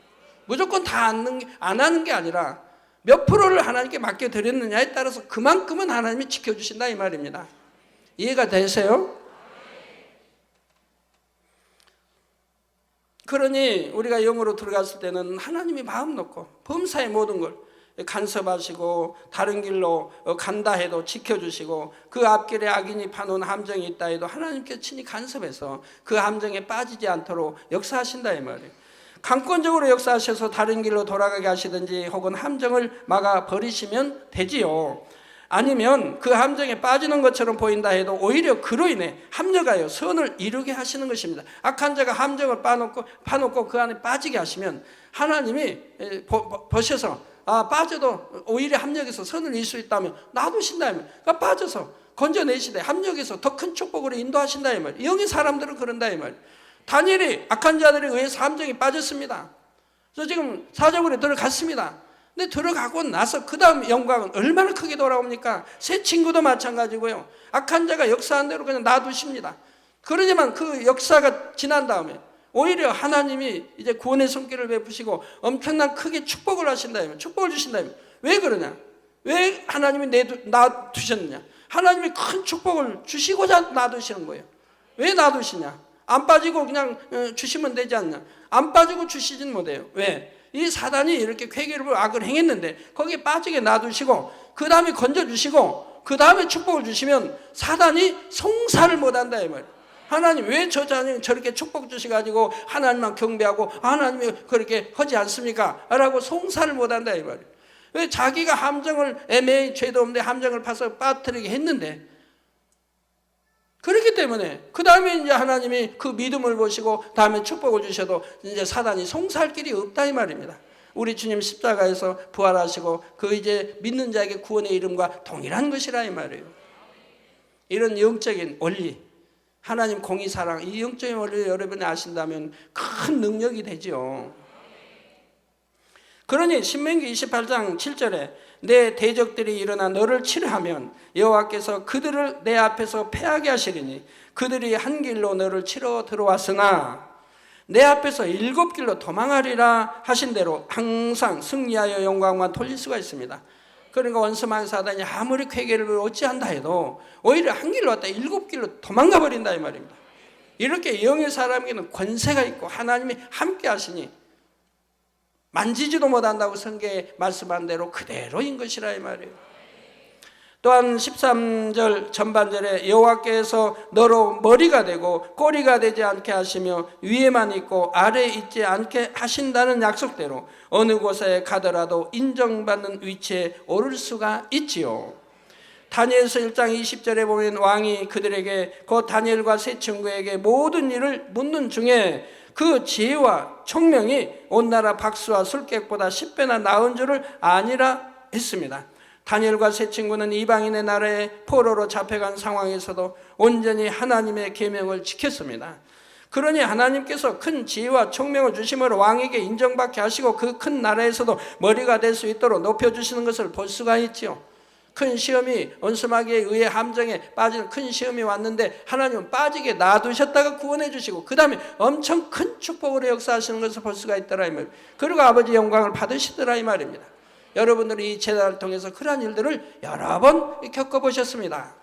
무조건 다 안 하는 게 아니라 몇 프로를 하나님께 맡겨드렸느냐에 따라서 그만큼은 하나님이 지켜주신다 이 말입니다. 이해가 되세요? 그러니 우리가 영으로 들어갔을 때는 하나님이 마음 놓고 범사의 모든 걸 간섭하시고 다른 길로 간다 해도 지켜주시고 그 앞길에 악인이 파놓은 함정이 있다 해도 하나님께서 친히 간섭해서 그 함정에 빠지지 않도록 역사하신다 이 말이에요. 강권적으로 역사하셔서 다른 길로 돌아가게 하시든지 혹은 함정을 막아 버리시면 되지요. 아니면 그 함정에 빠지는 것처럼 보인다 해도 오히려 그로 인해 합력하여 선을 이루게 하시는 것입니다. 악한 자가 함정을 파놓고 그 안에 빠지게 하시면 하나님이 보셔서 빠져도 오히려 합력해서 선을 이룰 수 있다면 놔두신다면 그러니까 빠져서 건져내시되 합력해서 더 큰 축복으로 인도하신다 이 말이에요. 영의 사람들은 그런다 이 말이에요. 다니엘이 악한 자들에 의해서 함정에 빠졌습니다. 그래서 지금 사자굴에 들어갔습니다. 근데 들어가고 나서 그 다음 영광은 얼마나 크게 돌아옵니까? 새 친구도 마찬가지고요. 악한 자가 역사한 대로 그냥 놔두십니다. 그러지만 그 역사가 지난 다음에 오히려 하나님이 이제 구원의 손길을 베푸시고 엄청난 크게 축복을 하신다면, 축복을 주신다면 왜 그러냐? 왜 하나님이 놔두셨느냐? 하나님이 큰 축복을 주시고자 놔두시는 거예요. 왜 놔두시냐? 안 빠지고 그냥 주시면 되지 않냐? 안 빠지고 주시진 못해요. 왜? 이 사단이 이렇게 쾌계로 악을 행했는데 거기에 빠지게 놔두시고 그 다음에 건져주시고 그 다음에 축복을 주시면 사단이 송사를 못한다 이 말이에요. 하나님 왜 저 자녀 저렇게 축복 주셔가지고 하나님만 경배하고 하나님이 그렇게 하지 않습니까? 라고 송사를 못한다 이 말이에요. 왜 자기가 함정을 애매히 죄도 없는데 함정을 파서 빠뜨리게 했는데 그렇기 때문에 그 다음에 이제 하나님이 그 믿음을 보시고 다음에 축복을 주셔도 이제 사단이 송사할 길이 없다 이 말입니다. 우리 주님 십자가에서 부활하시고 그 이제 믿는 자에게 구원의 이름과 동일한 것이라 이 말이에요. 이런 영적인 원리, 하나님 공의 사랑, 이 영적인 원리를 여러분이 아신다면 큰 능력이 되지요. 그러니 신명기 28장 7절에 내 대적들이 일어나 너를 치려하면 여호와께서 그들을 내 앞에서 패하게 하시리니 그들이 한 길로 너를 치러 들어왔으나 내 앞에서 7길로 도망하리라 하신 대로 항상 승리하여 영광만 돌릴 수가 있습니다. 그러니까 원수마귀 사단이 아무리 쾌계를 어찌한다 해도 오히려 한 길로 왔다 7길로 도망가 버린다 이 말입니다. 이렇게 영의 사람에게는 권세가 있고 하나님이 함께 하시니 만지지도 못한다고 성경에 말씀한 대로 그대로인 것이라 이 말이에요. 또한 13절 전반절에 여호와께서 너로 머리가 되고 꼬리가 되지 않게 하시며 위에만 있고 아래에 있지 않게 하신다는 약속대로 어느 곳에 가더라도 인정받는 위치에 오를 수가 있지요. 다니엘서 1장 20절에 보면 왕이 그들에게 곧 다니엘과 세 친구에게 모든 일을 묻는 중에 그 지혜와 총명이 온 나라 박수와 술객보다 10배나 나은 줄을 아니라 했습니다. 다니엘과 세 친구는 이방인의 나라에 포로로 잡혀간 상황에서도 온전히 하나님의 계명을 지켰습니다. 그러니 하나님께서 큰 지혜와 총명을 주심으로 왕에게 인정받게 하시고 그 큰 나라에서도 머리가 될 수 있도록 높여주시는 것을 볼 수가 있지요. 큰 시험이 원수마귀에 의해 함정에 빠지는 큰 시험이 왔는데 하나님은 빠지게 놔두셨다가 구원해 주시고 그 다음에 엄청 큰 축복으로 역사하시는 것을 볼 수가 있더라 이 말입니다. 그리고 아버지 영광을 받으시더라 이 말입니다. 여러분들이 이 제단을 통해서 그러한 일들을 여러 번 겪어보셨습니다.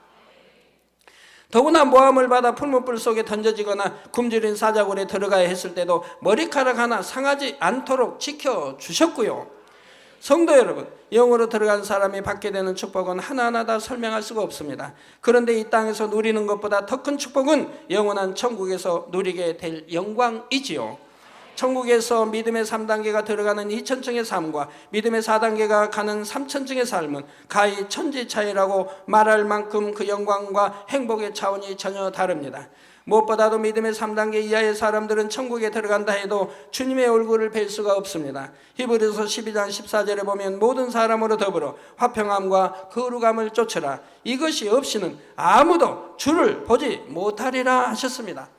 더구나 모함을 받아 풀무불 속에 던져지거나 굶주린 사자굴에 들어가야 했을 때도 머리카락 하나 상하지 않도록 지켜주셨고요. 성도 여러분, 영으로 들어간 사람이 받게 되는 축복은 하나하나 다 설명할 수가 없습니다. 그런데 이 땅에서 누리는 것보다 더 큰 축복은 영원한 천국에서 누리게 될 영광이지요. 천국에서 믿음의 3단계가 들어가는 2000층의 삶과 믿음의 4단계가 가는 3000층의 삶은 가히 천지 차이라고 말할 만큼 그 영광과 행복의 차원이 전혀 다릅니다. 무엇보다도 믿음의 3단계 이하의 사람들은 천국에 들어간다 해도 주님의 얼굴을 뵐 수가 없습니다. 히브리서 12장 14절에 보면 모든 사람으로 더불어 화평함과 거룩함을 쫓으라. 이것이 없이는 아무도 주를 보지 못하리라 하셨습니다.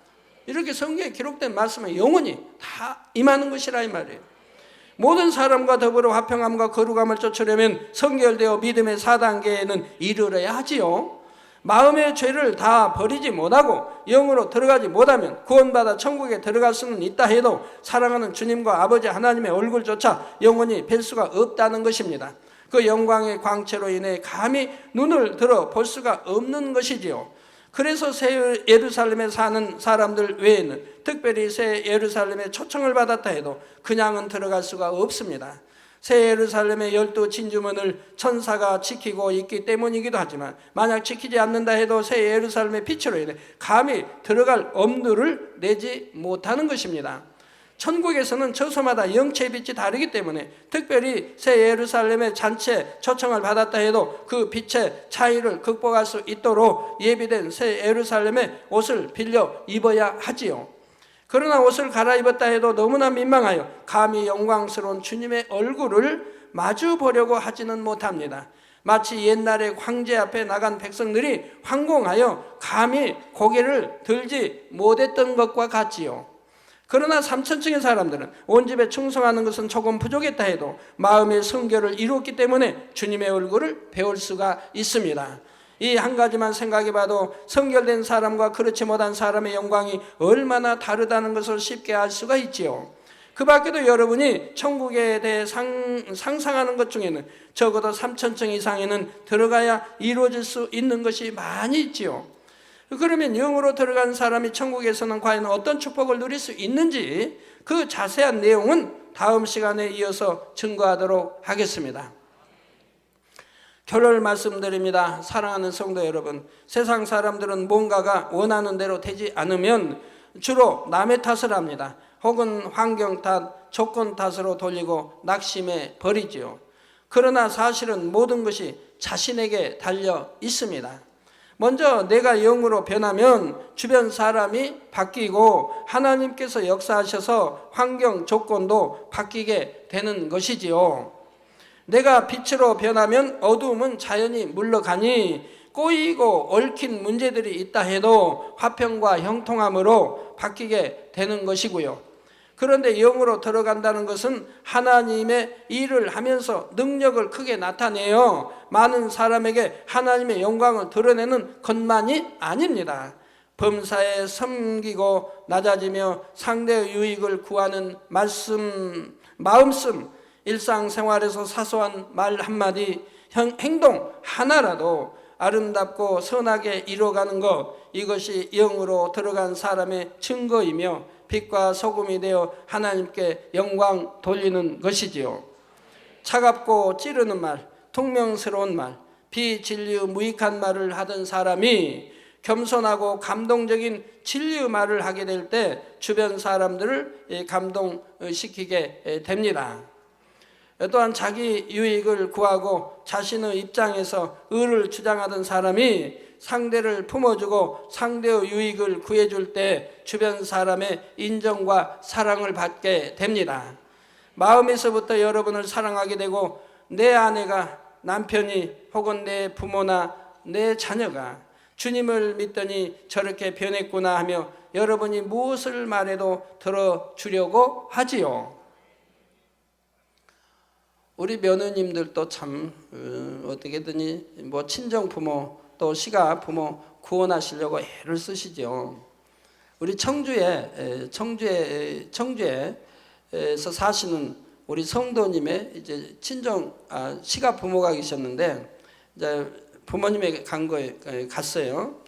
이렇게 성경에 기록된 말씀은 영원히 다 임하는 것이라 이 말이에요. 모든 사람과 더불어 화평함과 거룩함을 쫓으려면 성결되어 믿음의 4단계에는 이르러야 하지요. 마음의 죄를 다 버리지 못하고 영으로 들어가지 못하면 구원받아 천국에 들어갈 수는 있다 해도 사랑하는 주님과 아버지 하나님의 얼굴조차 영원히 뵐 수가 없다는 것입니다. 그 영광의 광채로 인해 감히 눈을 들어 볼 수가 없는 것이지요. 그래서 새 예루살렘에 사는 사람들 외에는 특별히 새 예루살렘에 초청을 받았다 해도 그냥은 들어갈 수가 없습니다. 새 예루살렘의 12 진주문을 천사가 지키고 있기 때문이기도 하지만 만약 지키지 않는다 해도 새 예루살렘의 빛으로 인해 감히 들어갈 엄두를 내지 못하는 것입니다. 천국에서는 처소마다 영체의 빛이 다르기 때문에 특별히 새 예루살렘의 잔치에 초청을 받았다 해도 그 빛의 차이를 극복할 수 있도록 예비된 새 예루살렘의 옷을 빌려 입어야 하지요. 그러나 옷을 갈아입었다 해도 너무나 민망하여 감히 영광스러운 주님의 얼굴을 마주 보려고 하지는 못합니다. 마치 옛날에 황제 앞에 나간 백성들이 황공하여 감히 고개를 들지 못했던 것과 같지요. 그러나 3천층의 사람들은 온 집에 충성하는 것은 조금 부족했다 해도 마음의 성결을 이루었기 때문에 주님의 얼굴을 배울 수가 있습니다. 이 한 가지만 생각해봐도 성결된 사람과 그렇지 못한 사람의 영광이 얼마나 다르다는 것을 쉽게 알 수가 있지요. 그 밖에도 여러분이 천국에 대해 상상하는 것 중에는 적어도 3천층 이상에는 들어가야 이루어질 수 있는 것이 많이 있지요. 그러면 영으로 들어간 사람이 천국에서는 과연 어떤 축복을 누릴 수 있는지 그 자세한 내용은 다음 시간에 이어서 증거하도록 하겠습니다. 결론을 말씀드립니다. 사랑하는 성도 여러분, 세상 사람들은 뭔가가 원하는 대로 되지 않으면 주로 남의 탓을 합니다. 혹은 환경 탓, 조건 탓으로 돌리고 낙심해 버리지요. 그러나 사실은 모든 것이 자신에게 달려 있습니다. 먼저 내가 영으로 변하면 주변 사람이 바뀌고 하나님께서 역사하셔서 환경 조건도 바뀌게 되는 것이지요. 내가 빛으로 변하면 어두움은 자연히 물러가니 꼬이고 얽힌 문제들이 있다 해도 화평과 형통함으로 바뀌게 되는 것이고요. 그런데 영으로 들어간다는 것은 하나님의 일을 하면서 능력을 크게 나타내어 많은 사람에게 하나님의 영광을 드러내는 것만이 아닙니다. 범사에 섬기고 낮아지며 상대의 유익을 구하는 말씀, 마음씀, 일상생활에서 사소한 말 한마디, 행동 하나라도 아름답고 선하게 이루어가는 것, 이것이 영으로 들어간 사람의 증거이며 빛과 소금이 되어 하나님께 영광 돌리는 것이지요. 차갑고 찌르는 말, 퉁명스러운 말, 비진리의 무익한 말을 하던 사람이 겸손하고 감동적인 진리의 말을 하게 될 때 주변 사람들을 감동시키게 됩니다. 또한 자기 유익을 구하고 자신의 입장에서 의를 주장하던 사람이 상대를 품어주고 상대의 유익을 구해줄 때 주변 사람의 인정과 사랑을 받게 됩니다. 마음에서부터 여러분을 사랑하게 되고 내 아내가, 남편이 혹은 내 부모나 내 자녀가 주님을 믿더니 저렇게 변했구나 하며 여러분이 무엇을 말해도 들어주려고 하지요. 우리 며느님들도 참 어떻게든지 친정 부모 또 시가 부모 구원하시려고 애를 쓰시죠. 우리 청주에서 사시는 우리 성도님의 이제 친정 시가 부모가 계셨는데 이제 부모님에게 갔어요.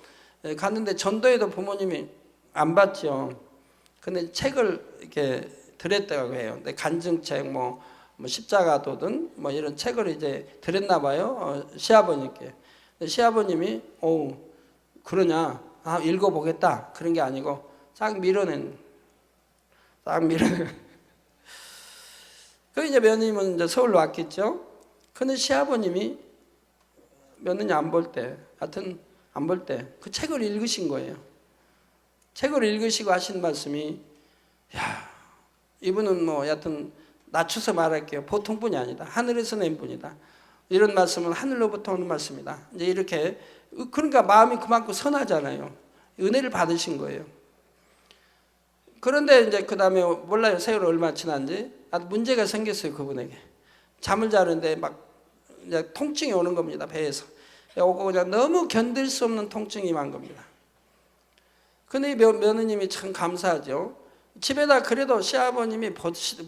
갔는데 전도에도 부모님이 안 받죠. 근데 책을 이렇게 드렸다고 해요. 근데 간증책 뭐 십자가도든 이런 책을 이제 드렸나 봐요. 시아버님께. 시아버님이 그러냐, 읽어보겠다 그런 게 아니고 싹 밀어낸. 그 이제 며느님은 이제 서울로 왔겠죠. 근데 시아버님이 며느님 안 볼 때, 하여튼 안 볼 때 그 책을 읽으신 거예요. 책을 읽으시고 하신 말씀이, 야, 이분은 여하튼 낮춰서 말할게요. 보통 분이 아니다. 하늘에서 낸 분이다. 이런 말씀은 하늘로부터 오는 말씀이다. 이제 이렇게, 그러니까 마음이 그만큼 선하잖아요. 은혜를 받으신 거예요. 그런데 이제 그 다음에 몰라요. 세월이 얼마나 지난지. 문제가 생겼어요. 그분에게. 잠을 자는데 막 이제 통증이 오는 겁니다. 배에서. 오고 그냥 너무 견딜 수 없는 통증이 임한 겁니다. 근데 며느님이 참 감사하죠. 집에다 그래도 시아버님이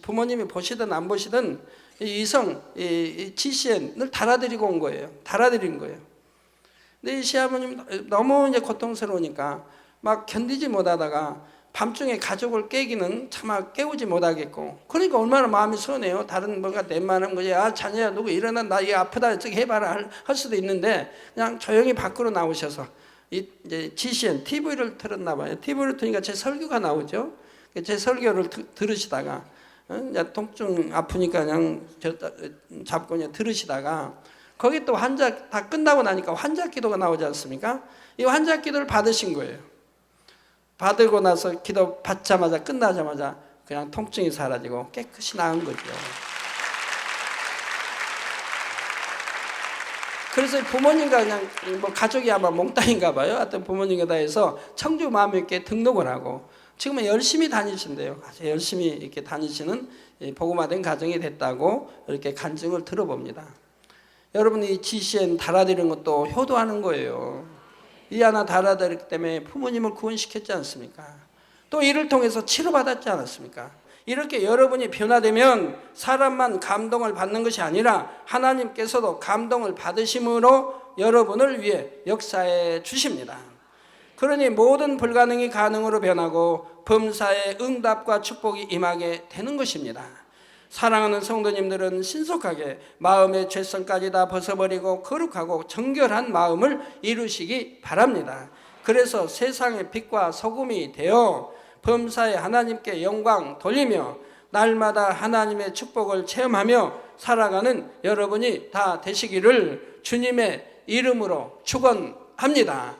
부모님이 보시든 안 보시든 이성, GCN을 달아드리고 온 거예요. 달아드린 거예요. 근데 이 시아버님 너무 이제 고통스러우니까 막 견디지 못하다가 밤중에 가족을 깨기는 차마 깨우지 못하겠고, 그러니까 얼마나 마음이 서운해요. 다른 뭔가 넷만한 거지. 아, 자녀야 누구 일어나, 나 이거 아프다 저기 해봐라 할 수도 있는데, 그냥 조용히 밖으로 나오셔서 이제 GCN TV를 틀었나 봐요. TV를 트니까 제 설교가 나오죠. 제 설교를 들으시다가 이제 통증 아프니까 그냥 잡고 그냥 들으시다가, 거기 또 환자 다 끝나고 나니까 환자 기도가 나오지 않습니까? 이 환자 기도를 받으신 거예요. 받고 나서 기도 받자마자 끝나자마자 그냥 통증이 사라지고 깨끗이 나은 거죠. 그래서 부모님과 그냥 뭐 가족이 아마 몽땅인가 봐요. 하여튼 부모님과 다 해서 청주 마음있게 등록을 하고 지금은 열심히 다니신대요. 아주 열심히 이렇게 다니시는 복음화된 가정이 됐다고 이렇게 간증을 들어봅니다. 여러분, 이 GCN 달아드리는 것도 효도하는 거예요. 이 하나 달아드렸기 때문에 부모님을 구원시켰지 않습니까? 또 이를 통해서 치료받았지 않았습니까? 이렇게 여러분이 변화되면 사람만 감동을 받는 것이 아니라 하나님께서도 감동을 받으심으로 여러분을 위해 역사해 주십니다. 그러니 모든 불가능이 가능으로 변하고 범사의 응답과 축복이 임하게 되는 것입니다. 사랑하는 성도님들은 신속하게 마음의 죄성까지 다 벗어버리고 거룩하고 정결한 마음을 이루시기 바랍니다. 그래서 세상의 빛과 소금이 되어 범사에 하나님께 영광 돌리며 날마다 하나님의 축복을 체험하며 살아가는 여러분이 다 되시기를 주님의 이름으로 축원합니다.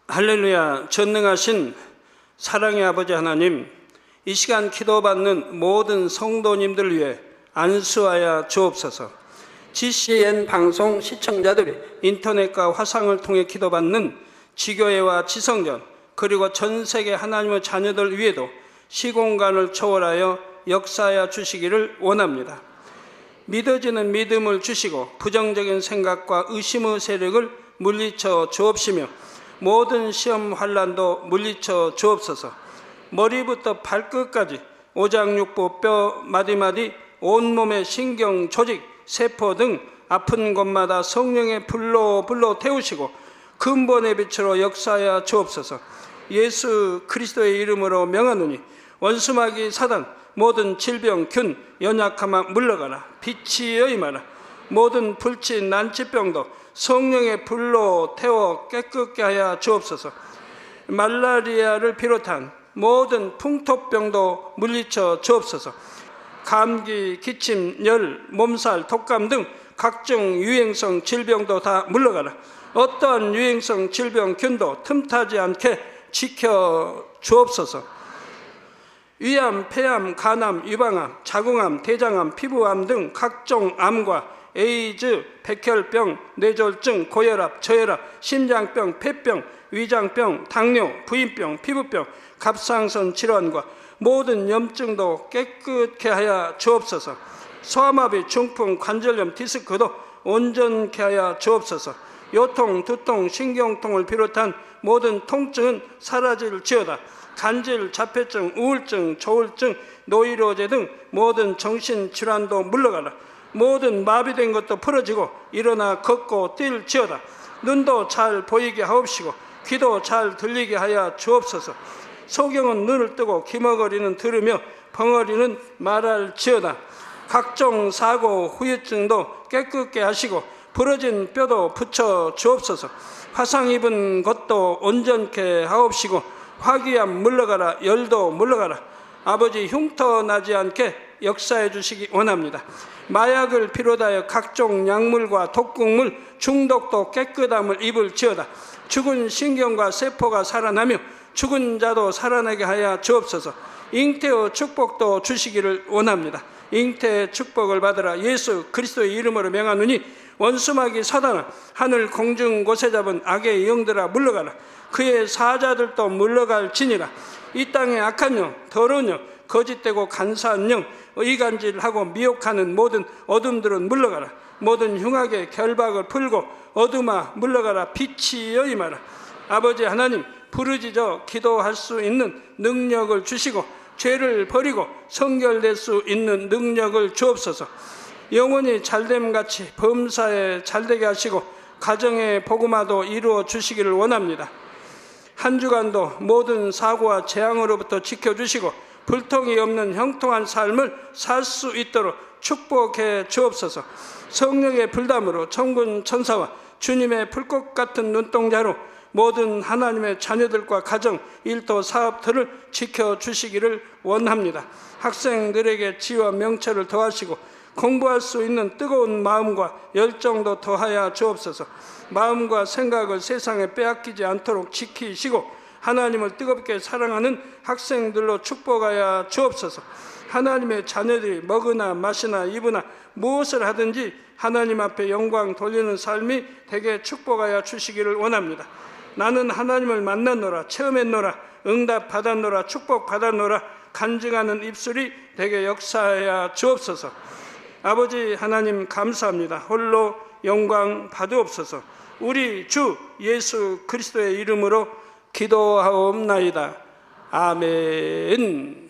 할렐루야. 전능하신 사랑의 아버지 하나님, 이 시간 기도받는 모든 성도님들 위해 안수하여 주옵소서. GCN 방송 시청자들이 인터넷과 화상을 통해 기도받는 지교회와 지성전, 그리고 전 세계 하나님의 자녀들 위에도 시공간을 초월하여 역사하여 주시기를 원합니다. 믿어지는 믿음을 주시고 부정적인 생각과 의심의 세력을 물리쳐 주옵시며 모든 시험 환난도 물리쳐 주옵소서. 머리부터 발끝까지 오장육부 뼈 마디마디 온몸의 신경 조직 세포 등 아픈 곳마다 성령의 불로 태우시고 근본의 빛으로 역사하여 주옵소서. 예수 그리스도의 이름으로 명하노니 원수마귀 사단 모든 질병 균 연약함아 물러가라. 빛이여 임하라. 모든 불치 난치병도 성령의 불로 태워 깨끗게 하여 주옵소서. 말라리아를 비롯한 모든 풍토병도 물리쳐 주옵소서. 감기, 기침, 열, 몸살, 독감 등 각종 유행성 질병도 다 물러가라. 어떠한 유행성 질병균도 틈타지 않게 지켜 주옵소서. 위암, 폐암, 간암, 유방암, 자궁암, 대장암, 피부암 등 각종 암과 에이즈, 백혈병, 뇌졸중, 고혈압, 저혈압, 심장병, 폐병, 위장병, 당뇨, 부인병, 피부병, 갑상선 질환과 모든 염증도 깨끗게 하여 주옵소서. 소아마비, 중풍, 관절염, 디스크도 온전케 하여 주옵소서. 요통, 두통, 신경통을 비롯한 모든 통증은 사라질지어다. 간질, 자폐증, 우울증, 조울증, 노이로제 등 모든 정신질환도 물러가라. 모든 마비된 것도 풀어지고 일어나 걷고 뛸지어다. 눈도 잘 보이게 하옵시고 귀도 잘 들리게 하여 주옵소서. 소경은 눈을 뜨고 기머거리는 들으며 벙어리는 말할지어다. 각종 사고 후유증도 깨끗게 하시고 부러진 뼈도 붙여 주옵소서. 화상 입은 것도 온전케 하옵시고 화기암 물러가라. 열도 물러가라. 아버지 흉터 나지 않게 역사해 주시기 원합니다. 마약을 비롯하여 각종 약물과 독극물 중독도 깨끗함을 입을지어다. 죽은 신경과 세포가 살아나며 죽은 자도 살아나게 하여 주옵소서. 잉태의 축복도 주시기를 원합니다. 잉태의 축복을 받으라. 예수 그리스도의 이름으로 명하노니 원수마귀 사단아 하늘 공중 곳에 잡은 악의 영들아 물러가라. 그의 사자들도 물러갈지니라. 이 땅의 악한 영, 더러운 영, 거짓되고 간사한 영, 이간질하고 미혹하는 모든 어둠들은 물러가라. 모든 흉악의 결박을 풀고 어둠아 물러가라. 빛이여 임하라. 아버지 하나님, 부르짖어 기도할 수 있는 능력을 주시고 죄를 버리고 성결될 수 있는 능력을 주옵소서. 영혼이 잘됨같이 범사에 잘되게 하시고 가정의 복음화도 이루어 주시기를 원합니다. 한 주간도 모든 사고와 재앙으로부터 지켜주시고 불통이 없는 형통한 삶을 살 수 있도록 축복해 주옵소서. 성령의 불담으로 천군 천사와 주님의 불꽃 같은 눈동자로 모든 하나님의 자녀들과 가정, 일터, 사업들을 지켜주시기를 원합니다. 학생들에게 지혜와 명철을 더하시고 공부할 수 있는 뜨거운 마음과 열정도 더하여 주옵소서. 마음과 생각을 세상에 빼앗기지 않도록 지키시고 하나님을 뜨겁게 사랑하는 학생들로 축복하여 주옵소서. 하나님의 자녀들이 먹으나 마시나 입으나 무엇을 하든지 하나님 앞에 영광 돌리는 삶이 되게 축복하여 주시기를 원합니다. 나는 하나님을 만났노라, 체험했노라, 응답 받았노라, 축복 받았노라 간증하는 입술이 되게 역사하여 주옵소서. 아버지 하나님 감사합니다. 홀로 영광 받으옵소서. 우리 주 예수 그리스도의 이름으로 기도하옵나이다. 아멘.